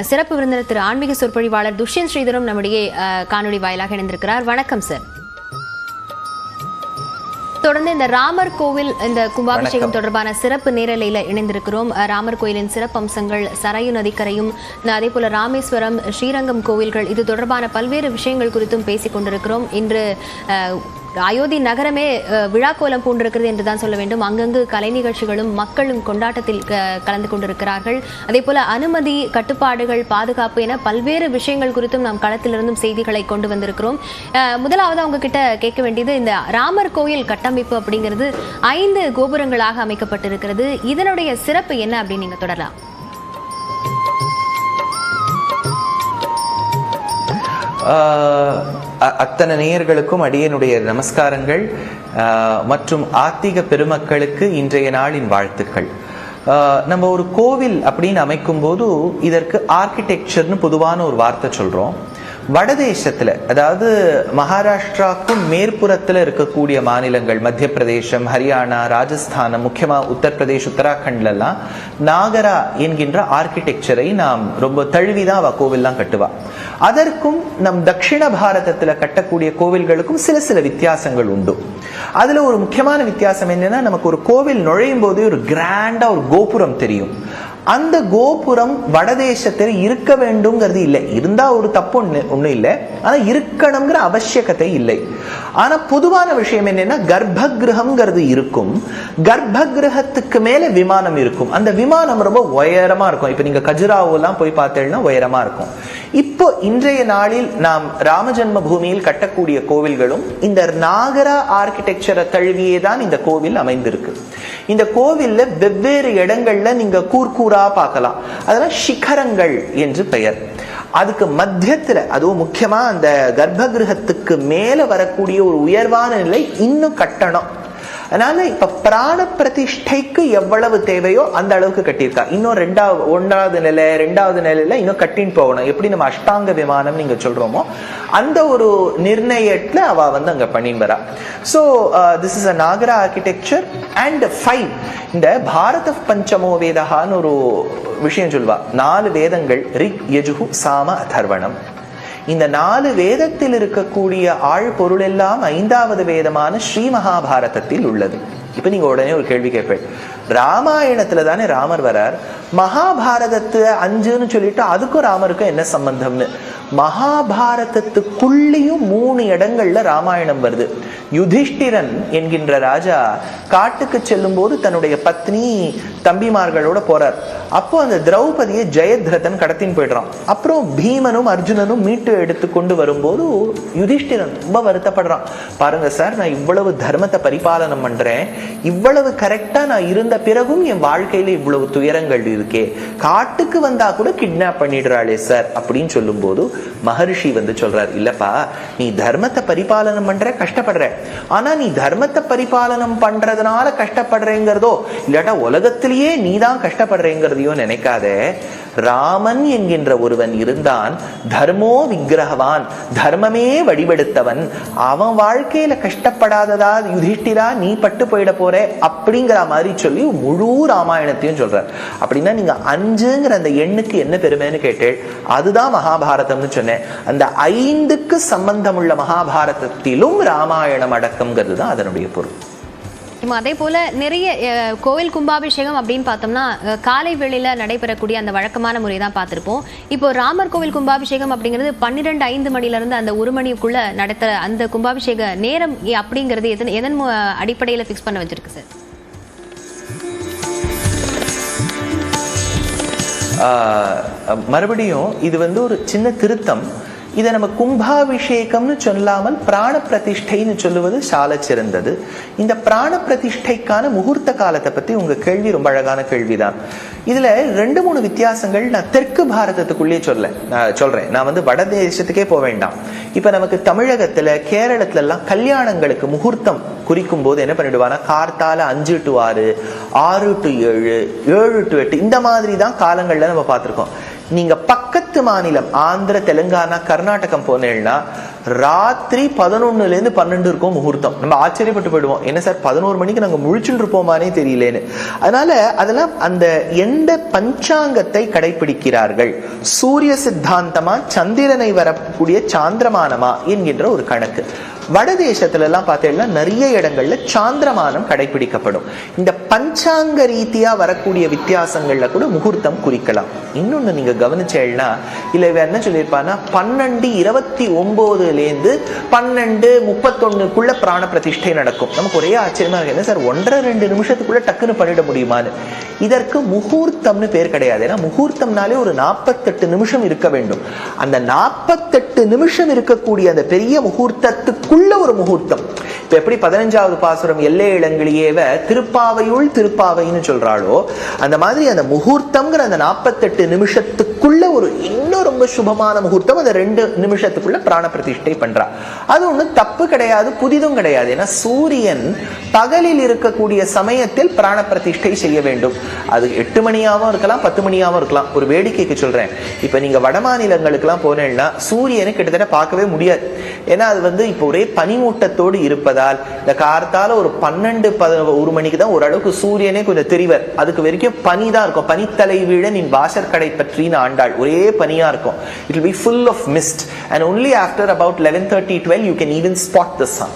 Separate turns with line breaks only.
சிறப்பு விருந்தினர் திரு ஆன்மீக சொற்பொழிவாளர் துஷ்யந்த் ஸ்ரீதரும் நம்முடைய காணொலி வாயிலாக இணைந்திருக்கிறார். வணக்கம் சார். தொடர்ந்து இந்த ராமர் கோவில் இந்த கும்பாபிஷேகம் தொடர்பான சிறப்பு நேரலையில இணைந்திருக்கிறோம். ராமர் கோயிலின் சிறப்பு அம்சங்கள், சரையு நதிக்கரையும், அதே போல ராமேஸ்வரம், ஸ்ரீரங்கம் கோவில்கள், இது தொடர்பான பல்வேறு விஷயங்கள் குறித்தும் பேசிக் கொண்டிருக்கிறோம். இன்று அயோத்தி நகரமே விழாக்கோலம் பூண்டிருக்கிறது என்றுதான் சொல்ல வேண்டும். அங்கங்கு கலை நிகழ்ச்சிகளும் மக்களும் கொண்டாட்டத்தில் கலந்து கொண்டிருக்கிறார்கள். அதே போல அனுமதி, கட்டுப்பாடுகள், பாதுகாப்பு என பல்வேறு விஷயங்கள் குறித்தும் நாம் களத்திலிருந்தும் செய்திகளை கொண்டு வந்திருக்கிறோம். முதலாவது அவங்க கிட்ட கேட்க வேண்டியது, இந்த ராமர் கோயில் கட்டமைப்பு அப்படிங்கிறது 5 கோபுரங்களாக அமைக்கப்பட்டிருக்கிறது. இதனுடைய சிறப்பு என்ன அப்படின்னு நீங்க தொடரலாம்.
அத்தனை நேயர்களுக்கும் அடியனுடைய நமஸ்காரங்கள் மற்றும் ஆத்திக பெருமக்களுக்கு இன்றைய நாளின் வாழ்த்துக்கள். நம்ம ஒரு கோவில் அப்படின்னு அமைக்கும் போது இதற்கு ஆர்கிடெக்சர்னு பொதுவான ஒரு வார்த்தை சொல்றோம். வடதேசத்துல, அதாவது மகாராஷ்டிராவுக்கும் மேற்புறத்துல இருக்கக்கூடிய மாநிலங்கள், மத்திய பிரதேசம், ஹரியானா, ராஜஸ்தானம், முக்கியமா உத்தரப்பிரதேஷ், உத்தராகண்ட்ல எல்லாம் நாகரா என்கின்ற ஆர்கிடெக்சரை நாம் ரொம்ப தழுவிதான் அவ கோவில்லாம் கட்டுவா. அதற்கும் நம் தட்சிண பாரதத்துல கட்டக்கூடிய கோவில்களுக்கும் சில வித்தியாசங்கள் உண்டு. அதுல ஒரு முக்கியமான வித்தியாசம் என்னன்னா, நமக்கு ஒரு கோவில் நுழையும் போது ஒரு கிராண்டா ஒரு கோபுரம் தெரியும். அந்த கோபுரம் வடதேசத்தில் இருக்க வேண்டும்ங்கிறது இல்லை. இருந்தா ஒரு தப்பு ஒண்ணு இல்லை, ஆனா இருக்கணுங்கிற அவசியகத்தை இல்லை. ஆனா பொதுவான விஷயம் என்னன்னா, கர்ப்ப கிரகம்ங்கிறது இருக்கும். கர்ப்ப கிரகத்துக்கு மேல விமானம் இருக்கும். அந்த விமானம் ரொம்ப உயரமா இருக்கும். இப்ப நீங்க கஜுராவோ எல்லாம் போய் பார்த்தீங்கன்னா உயரமா இருக்கும். இப்போ இன்றைய நாளில் நாம் ராமஜன்ம பூமியில் கட்டக்கூடிய கோவில்களும் இந்த நாகரா ஆர்கிடெக்சரை தழுவியே தான் இந்த கோவில் அமைந்திருக்கு. இந்த கோவில்ல வெவ்வேறு இடங்கள்ல நீங்க கூர்கூரா பார்க்கலாம். அதெல்லாம் சிகரங்கள் என்று பெயர். அதுக்கு மத்தியத்துல, அதுவும் முக்கியமா அந்த கர்ப்ப கிரகத்துக்கு மேல வரக்கூடிய ஒரு உயர்வான நிலை இன்னும் கட்டணும். அதனால இப்ப பிராண பிரதிஷ்டைக்கு எவ்வளவு தேவையோ அந்த அளவுக்கு கட்டியிருக்கா. இன்னும் 1வது நிலை 2வது நிலையில இன்னும் கட்டின்னு போகணும். எப்படி நம்ம அஷ்டாங்க விமானம் நீங்க சொல்றோமோ அந்த ஒரு நிர்ணயத்துல அவ அங்க பண்ணின்னு வரா. So this is a Nagara architecture and 5 இந்த பாரத பஞ்சமோ வேதகான்னு ஒரு விஷயம் சொல்வா. 4 வேதங்கள், ரிக், யஜுகு, சாம, அதர்வணம். இந்த 4 வேதத்தில் இருக்கக்கூடிய ஆழ் பொருள் எல்லாம் 5வது வேதமான ஸ்ரீ மகாபாரதத்தில் உள்ளது. இப்ப நீங்க உடனே ஒரு கேள்வி கேட்பேன், ராமாயணத்துல தானே ராமர் வரார், மகாபாரதத்து 5ன்னு சொல்லிட்டு அதுக்கும் ராமருக்கும் என்ன சம்பந்தம்னு. மகாபாரதத்துக்குள்ளேயும் 3 இடங்கள்ல ராமாயணம் வருது. யுதிஷ்டிரன் என்கின்ற ராஜா காட்டுக்கு செல்லும் போது தன்னுடைய பத்னி தம்பிமார்களோட போறார். அப்போ அந்த திரௌபதியை ஜெயத்ரதன் கடத்தின்னு போயிடுறான். அப்புறம் பீமனும் அர்ஜுனனும் மீட்டு எடுத்து கொண்டு வரும்போது யுதிஷ்டிரன் ரொம்ப வருத்தப்படுறான். பாருங்க சார், நான் இவ்வளவு தர்மத்தை பரிபாலனம் பண்றேன், இவ்வளவு கரெக்டா நான் இருந்த பிறகும் என் வாழ்க்கையில இவ்வளவு துயரங்கள் இருக்கே, காட்டுக்கு வந்தா கூட கிட்னாப் பண்ணிடுறாளே சார் அப்படின்னு சொல்லும் போது மகரிஷி சொல்றார், இல்லப்பா, நீ தர்மத்தை பரிபாலனம் பண்ற, கஷ்டப்படுற. ஆனா நீ தர்மத்தை பரிபாலனம் பண்றதுனால கஷ்டப்படுறேங்கிறதோ இல்லாட்டா உலகத்திலேயே நீதான் கஷ்டப்படுறேங்கிறதையோ நினைக்காத. ராமன் என்கின்ற ஒருவன் இருந்தான், தர்மோ விக்கிரகவான், தர்மமே வடிவெடுத்தவன். அவன் வாழ்க்கையில கஷ்டப்படாததா யுதிஷ்டிரா நீ பட்டு போயிட போற அப்படிங்கிற மாதிரி சொல்லி முழு ராமாயணத்தையும் சொல்றார். அப்படின்னா நீங்க 5ங்கிற அந்த எண்ணுக்கு என்ன பெருமைன்னு கேட்டேன், அதுதான் மகாபாரதம்னு சொன்னேன். அந்த 5க்கு சம்பந்தம் உள்ள மகாபாரதத்திலும் ராமாயணம் அடக்கம்ங்கிறது தான் அதனுடைய பொருள்.
அதே போல நிறைய கோவில் கும்பாபிஷேகம் அப்படின்னு பார்த்தோம்னா காலை வேளையில நடைபெறக்கூடிய அந்த வழக்கமான முறை தான் பார்த்திருப்போம். இப்போ ராமர் கோவில் கும்பாபிஷேகம் அப்படிங்கிறது 12:05 மணில இருந்து அந்த 1 மணிக்குள்ள நடத்துற அந்த கும்பாபிஷேக நேரம் அப்படிங்கிறது எதன் அடிப்படையில பிக்ஸ் பண்ண வச்சிருக்கு சார்?
மறுபடியும் இது ஒரு சின்ன திருத்தம். இதை நம்ம கும்பாபிஷேகம்னு சொல்லாமல் பிராண பிரதிஷ்டைன்னு சொல்லுவது சால சிறந்தது. இந்த பிராண பிரதிஷ்டைக்கான முகூர்த்த காலத்தை பத்தி உங்க கேள்வி ரொம்ப அழகான கேள்விதான். இதுல 2-3 வித்தியாசங்கள் நான் தெற்கு பாரதத்துக்குள்ளே சொல்றேன். நான் வடதேசத்துக்கே போக வேண்டாம். இப்ப நமக்கு தமிழகத்துல, கேரளத்துல எல்லாம் கல்யாணங்களுக்கு முகூர்த்தம் குறிக்கும் போது என்ன பண்ணிடுவானா, கார்த்தால 5 to 6, 6 to 7, 7 to 8 இந்த மாதிரி தான் காலங்கள்ல நம்ம பார்த்திருக்கோம். நீங்க பக்கத்து மாநிலம் ஆந்திர, தெலுங்கானா, கர்நாடகம் போனேன்னா ராத்திரி 11 to 12 இருக்கும் முகூர்த்தம். நம்ம ஆச்சரியப்பட்டு போயிடுவோம், என்ன சார் 11 மணிக்கு நாங்க முழிச்சுட்டு இருப்போமானே தெரியலேன்னு. அதனால அதெல்லாம் அந்த எந்த பஞ்சாங்கத்தை கடைபிடிக்கிறார்கள், சூரிய சித்தாந்தமா சந்திரனை வரக்கூடிய சாந்திரமானமா என்கின்ற ஒரு கணக்கு. வடதேசத்துல எல்லாம் பார்த்தீங்கன்னா நிறைய இடங்கள்ல சாந்திரமானம் கடைபிடிக்கப்படும். இந்த பஞ்சாங்க ரீதியா வரக்கூடிய வித்தியாசங்கள்ல கூட முகூர்த்தம் குறிக்கலாம். இன்னொன்னு நீங்க கவனிச்சேன்னா, இல்ல என்ன சொல்லியிருப்பான்னா 12:29 12:31 பிராண பிரதிஷ்டை நடக்கும். நமக்கு ஒரே ஆச்சரியமா இருக்கு, என்ன சார் 1.5-2 நிமிஷத்துக்குள்ள டக்குன்னு பண்ணிட முடியுமான்னு. இதற்கு முகூர்த்தம்னு பேர் கிடையாது. ஏன்னா முகூர்த்தம்னாலே ஒரு 48 நிமிஷம் இருக்க வேண்டும். அந்த 48 நிமிஷம் இருக்கக்கூடிய அந்த பெரிய முகூர்த்தத்துக்குள்ள ஒரு முகூர்த்தம். இப்ப எப்படி 15வது பாசுரம் எல்லை இளங்கிலேயேவ திருப்பாவையுள் திருப்பாவைன்னு சொல்றாளோ, அந்த மாதிரி அந்த முகூர்த்தம்ங்கிற அந்த 48 நிமிஷத்துக்குள்ள ஒரு இன்னும் ரொம்ப சுபமான முகூர்த்தம் அந்த 2 நிமிஷத்துக்குள்ள பிராண பிரதிஷ்டை பண்றா. அது ஒண்ணு தப்பு கிடையாது, புதிதும் கிடையாது. ஏன்னா சூரியன் பகலில் இருக்கக்கூடிய சமயத்தில் பிராண பிரதிஷ்டை செய்ய வேண்டும். அது 8 மணியாவும் இருக்கலாம், 10 மணியாவும் இருக்கலாம். ஒரு வேடிக்கைக்கு சொல்றேன், இப்ப நீங்க வட மாநிலங்களுக்கு எல்லாம் போனேன்னா சூரியனை கிட்டத்தட்ட பார்க்கவே முடியாது. ஏன்னா அது இப்ப ஒரே பனிமூட்டத்தோடு இருப்பதால் இந்த கார்த்தால ஒரு 12-1 மணிக்கு தான் ஓரளவுக்கு சூரியனே கொஞ்சம் தெரிவர். அதுக்கு வரைக்கும் பனி தான் இருக்கும். பனித்தலை வீழ நின் வாசற்கடை பற்றின்னு ஆண்டாள், ஒரே பனியா இருக்கும். It will be full of mist and only after about 11:30-12 you can even spot the sun.